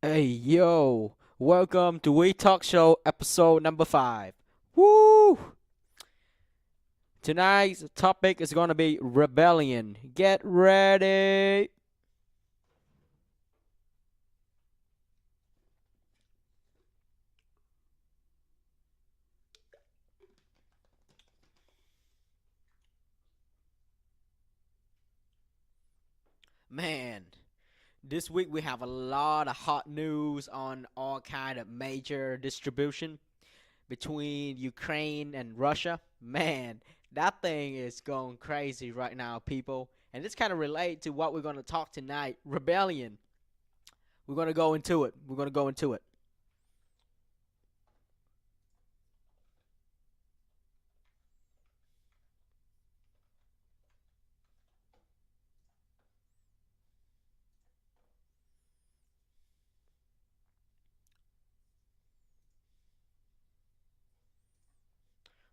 Hey yo, welcome to We Talk Show episode number 5. Woo! Tonight's topic is going to be rebellion. Get ready. Man, this week we have a lot of hot news on all kind of major distribution between Ukraine and Russia. Man, that thing is going crazy right now, people. And this kind of relate to what we're going to talk tonight, rebellion. We're going to go into it. We're going to go into it.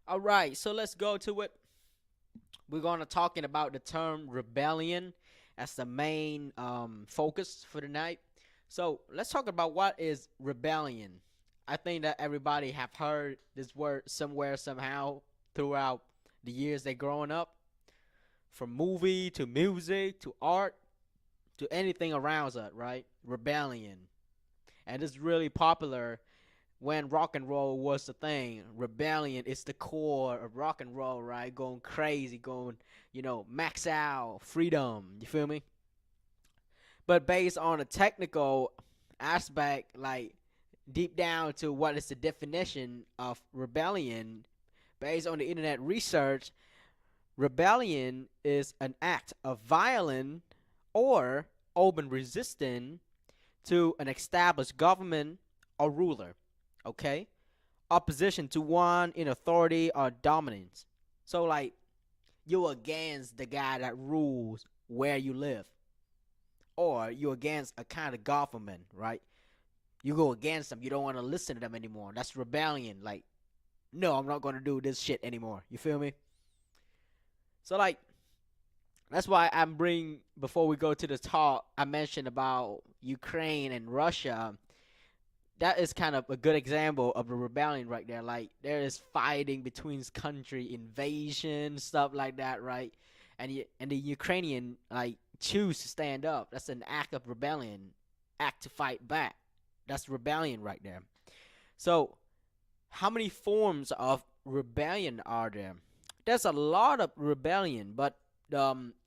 All right, so let's go to it. We're gonna talking about the term rebellion as the main focus for tonight. So let's talk about what is rebellion. I think that everybody have heard this word somewhere somehow throughout the years they growing up, from movie to music to art to anything around us, right? Rebellion, and it's really popular when rock and roll was the thing. Rebellion is the core of rock and roll, right? Going crazy, going, max out, freedom. You feel me? But based on a technical aspect, like deep down to what is the definition of rebellion, based on the internet research, rebellion is an act of violent or open resistance to an established government or ruler. Okay? Opposition to one in authority or dominance. So, like, you're against the guy that rules where you live, or you're against a kind of government, right? You go against them. You don't want to listen to them anymore. That's rebellion. Like, no, I'm not going to do this shit anymore. You feel me? So, like, that's why I'm bring before we go to the talk. I mentioned about Ukraine and Russia. That is kind of a good example of the rebellion right there. Like there is fighting between country, invasion, stuff like that, right? And the Ukrainian like choose to stand up. That's an act of rebellion, act to fight back. That's rebellion right there. So, how many forms of rebellion are there? There's a lot of rebellion, but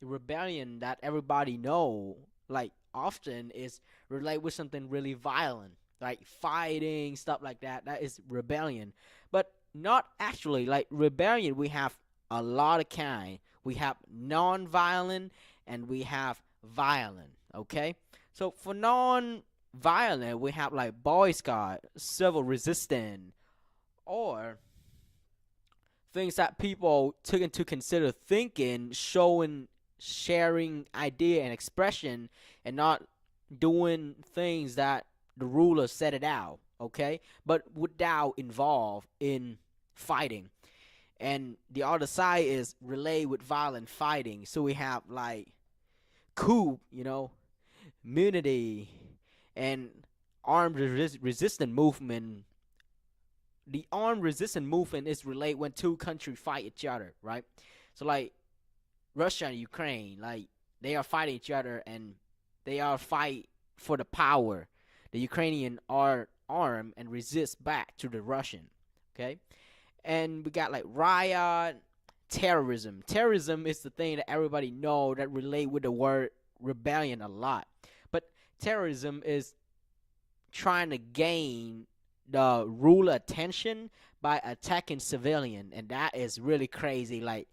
rebellion that everybody know, like often, is related with something really violent, like fighting stuff like that. That is rebellion, but not actually like rebellion. We have a lot of kind. We have non-violent and we have violent. Okay, so for non-violent, we have like Boy Scout, civil resistance, or things that people took into consider thinking, showing, sharing idea and expression, and not doing things that the ruler set it out, okay? But without involved in fighting. And the other side is relay with violent fighting. So we have like coup, immunity, and armed resistance movement. The armed resistance movement is related when two countries fight each other, right? So like Russia and Ukraine, like they are fighting each other and they are fight for the power. The Ukrainian are armed and resist back to the Russian. Okay? And we got like riot, terrorism. Terrorism is the thing that everybody know that relate with the word rebellion a lot. But terrorism is trying to gain the ruler attention by attacking civilian, and that is really crazy. Like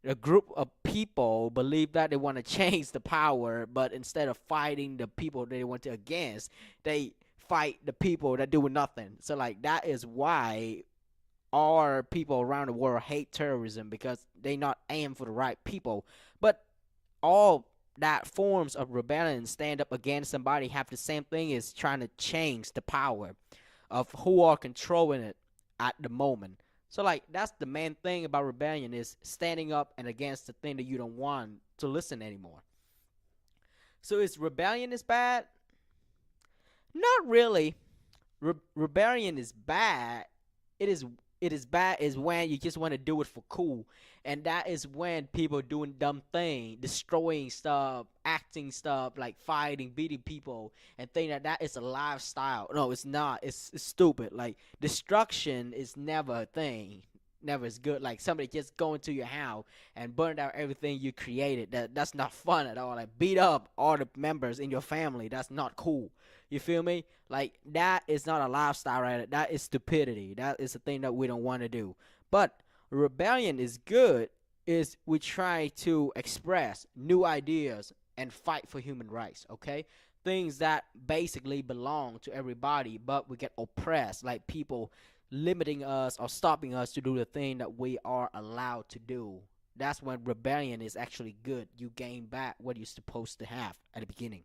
a group of people believe that they want to change the power, but instead of fighting the people they want to against, they fight the people that do nothing. So like that is why our people around the world hate terrorism, because they not aim for the right people. But all that forms of rebellion stand up against somebody have the same thing as trying to change the power of who are controlling it at the moment. So like that's the main thing about rebellion, is standing up and against the thing that you don't want to listen anymore. So is rebellion is bad? Not really. Rebellion is bad. It is it is bad is when you just want to do it for cool, and that is when people doing dumb thing, destroying stuff, acting stuff like fighting, beating people, and think that that is a lifestyle. No, it's not. It's stupid. Like destruction is never a thing. Never is good. Like somebody just go into your house and burn down everything you created. That's not fun at all. Like beat up all the members in your family. That's not cool. You feel me? Like that is not a lifestyle, right? That is stupidity. That is a thing that we don't want to do. But rebellion is good. Is we try to express new ideas and fight for human rights. Okay, things that basically belong to everybody, but we get oppressed, like people limiting us or stopping us to do the thing that we are allowed to do. That's when rebellion is actually good. You gain back what you're supposed to have at the beginning.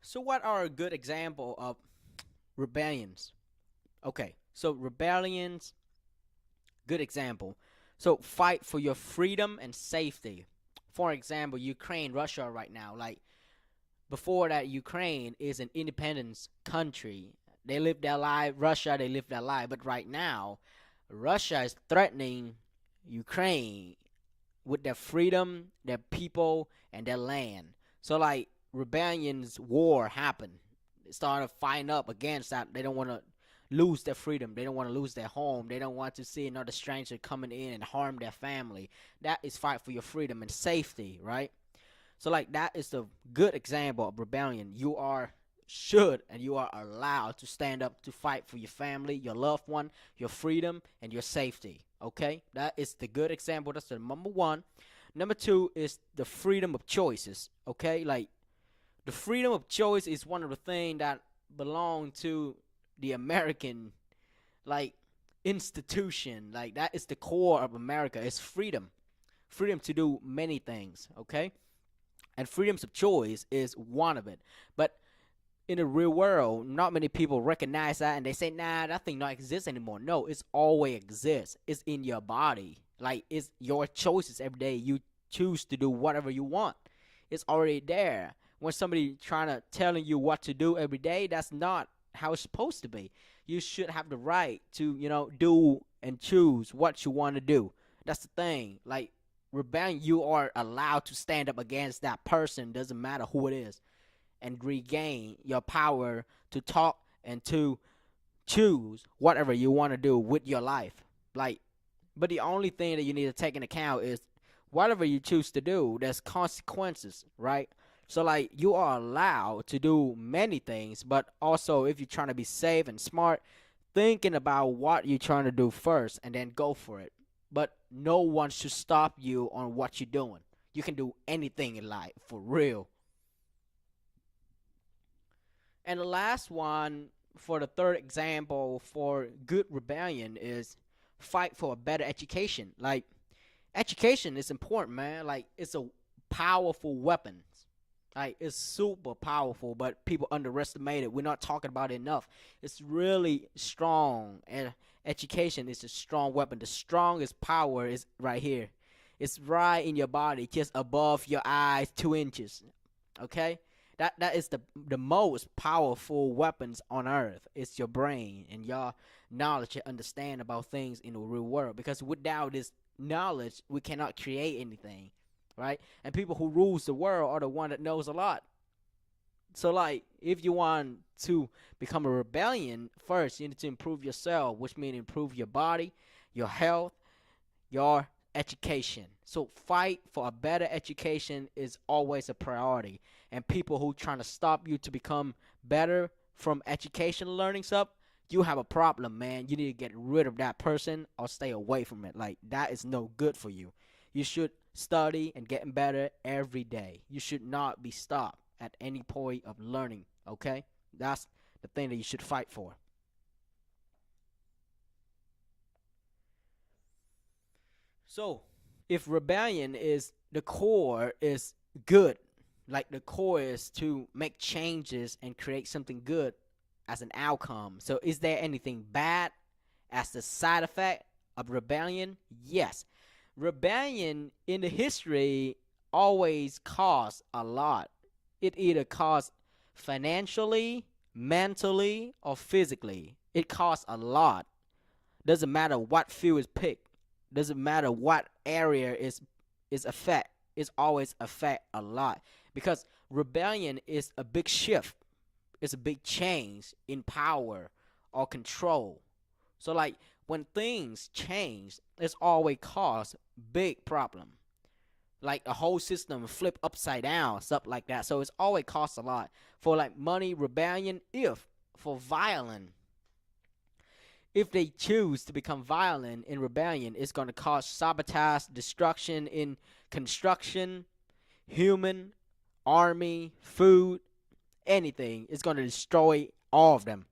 So, what are a good example of rebellions? Okay, so rebellions, good example. So, fight for your freedom and safety. For example, Ukraine, Russia right now. Like before that, Ukraine is an independent country. They live their life. Russia, they live their life. But right now, Russia is threatening Ukraine with their freedom, their people, and their land. So like rebellions, war happened. They started fighting up against that. They don't want to lose their freedom. They don't want to lose their home. They don't want to see another stranger coming in and harm their family. That is fight for your freedom and safety, right? So like that is the good example of rebellion. You are should and you are allowed to stand up to fight for your family, your loved one, your freedom, and your safety. Okay, that is the good example. That's the number one. Number two is the freedom of choices. Okay, like the freedom of choice is one of the things that belong to the American like institution. Like that is the core of America. It's freedom, freedom to do many things. Okay, and freedoms of choice is one of it. But in the real world, not many people recognize that and they say, nah, that thing not exists anymore. No, it's always exists. It's in your body. Like it's your choices every day. You choose to do whatever you want. It's already there. When somebody trying to telling you what to do every day, that's not how it's supposed to be. You should have the right to, do and choose what you want to do. That's the thing. Like rebellion, you are allowed to stand up against that person, doesn't matter who it is, and regain your power to talk and to choose whatever you want to do with your life. Like, but the only thing that you need to take into account is whatever you choose to do, there's consequences, right? So like you are allowed to do many things, but also if you're trying to be safe and smart, thinking about what you're trying to do first and then go for it. But no one should stop you on what you're doing. You can do anything in life for real. And the last one for the third example for good rebellion is fight for a better education. Like education is important, man. Like it's a powerful weapon. Like it's super powerful, but people underestimate it. We're not talking about it enough. It's really strong, and education is a strong weapon. The strongest power is right here. It's right in your body, just above your eyes, 2 inches. Okay, that is the most powerful weapons on earth. It's your brain and your knowledge and understand about things in the real world. Because without this knowledge, we cannot create anything, right? And people who rules the world are the one that knows a lot. So like, if you want to become a rebellion, first you need to improve yourself, which means improve your body, your health, your education. So fight for a better education is always a priority. And people who trying to stop you to become better from education learning stuff, you have a problem, man. You need to get rid of that person or stay away from it. Like that is no good for you. You should study and getting better every day. You should not be stopped at any point of learning, okay? That's the thing that you should fight for. So, if rebellion is the core is good, like the core is to make changes and create something good as an outcome. So is there anything bad as the side effect of rebellion? Yes. Rebellion in the history always costs a lot. It either costs financially, mentally, or physically. It costs a lot. Doesn't matter what field is picked. Doesn't matter what area is affect. It's always affect a lot because rebellion is a big shift. It's a big change in power or control. So like when things change, it's always cause big problem. Like a whole system flip upside down, stuff like that. So it's always costs a lot for like money rebellion. If for violent, if they choose to become violent in rebellion, it's going to cause sabotage, destruction in construction, human, army, food, anything. It's going to destroy all of them.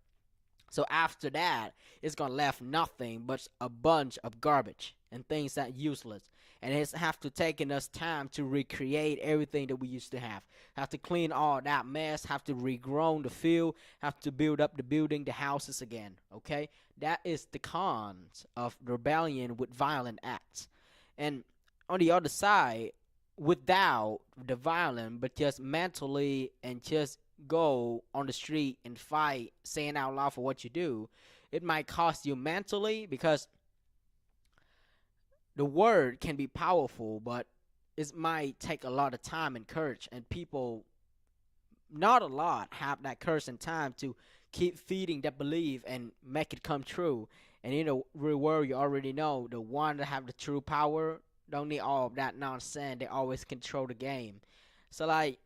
So after that, it's gonna left nothing but a bunch of garbage and things that useless. And it's have to taking us time to recreate everything that we used to have. Have to clean all that mess. Have to regrow the field. Have to build up the building, the houses again. Okay, that is the cons of rebellion with violent acts. And on the other side, without the violence, but just mentally and just go on the street and fight, saying out loud for what you do, it might cost you mentally because the word can be powerful, but it might take a lot of time and courage, and people, not a lot, have that courage and time to keep feeding that belief and make it come true. And in the real world, you already know the one that have the true power don't need all of that nonsense. They always control the game. So like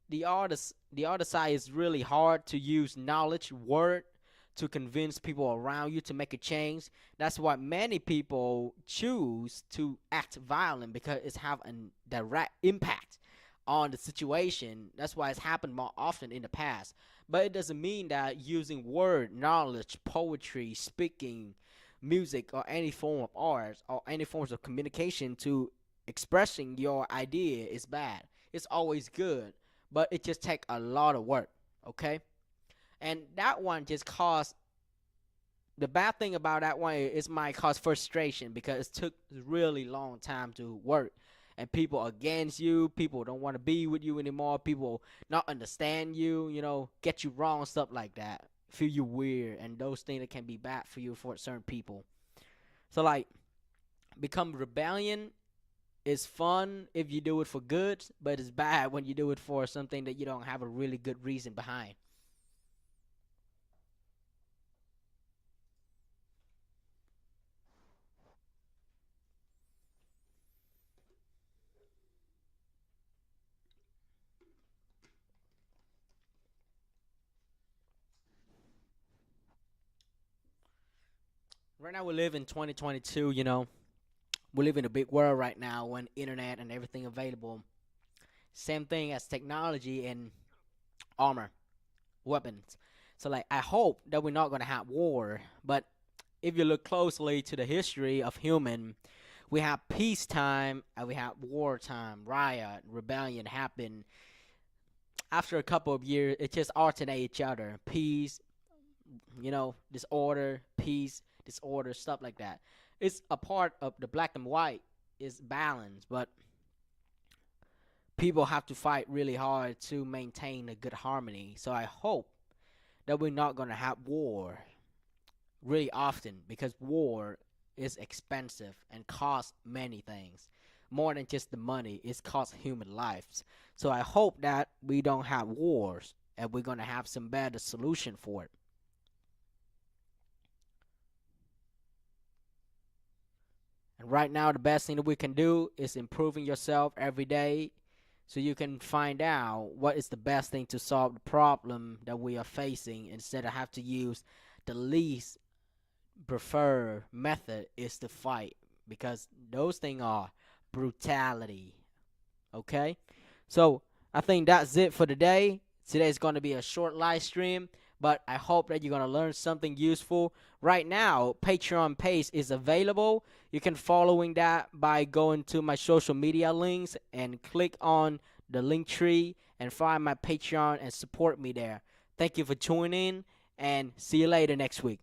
the other side is really hard to use knowledge word to convince people around you to make a change. That's why many people choose to act violent because it's have a direct impact on the situation. That's why it's happened more often in the past. But it doesn't mean that using word, knowledge, poetry, speaking, music, or any form of art or any forms of communication to expressing your idea is bad. It's always good, but it just take a lot of work. Okay, and that one just caused the bad thing about that one is might cause frustration because it took really long time to work, and people against you, people don't want to be with you anymore, people not understand you, get you wrong, stuff like that, feel you weird, and those things that can be bad for you for certain people. So like become rebellion is fun if you do it for good, but it's bad when you do it for something that you don't have a really good reason behind. Right now we live in 2022, we live in a big world right now when internet and everything available. Same thing as technology and armor, weapons. So like I hope that we're not gonna have war, but if you look closely to the history of human, we have peacetime and we have wartime, riot, rebellion happen. After a couple of years, it just alternate each other. Peace, disorder, peace, disorder, stuff like that. It's a part of the black and white is balance, but people have to fight really hard to maintain a good harmony. So I hope that we're not gonna have war really often because war is expensive and costs many things. More than just the money, it costs human lives. So I hope that we don't have wars and we're gonna have some better solution for it. And right now, the best thing that we can do is improving yourself every day so you can find out what is the best thing to solve the problem that we are facing instead of have to use the least preferred method is to fight because those things are brutality. Okay? So I think that's it for today. Today's going to be a short live stream, but I hope that you're going to learn something useful. Right now, Patreon page is available. You can following that by going to my social media links and click on the link tree and find my Patreon and support me there. Thank you for tuning in, and see you later next week.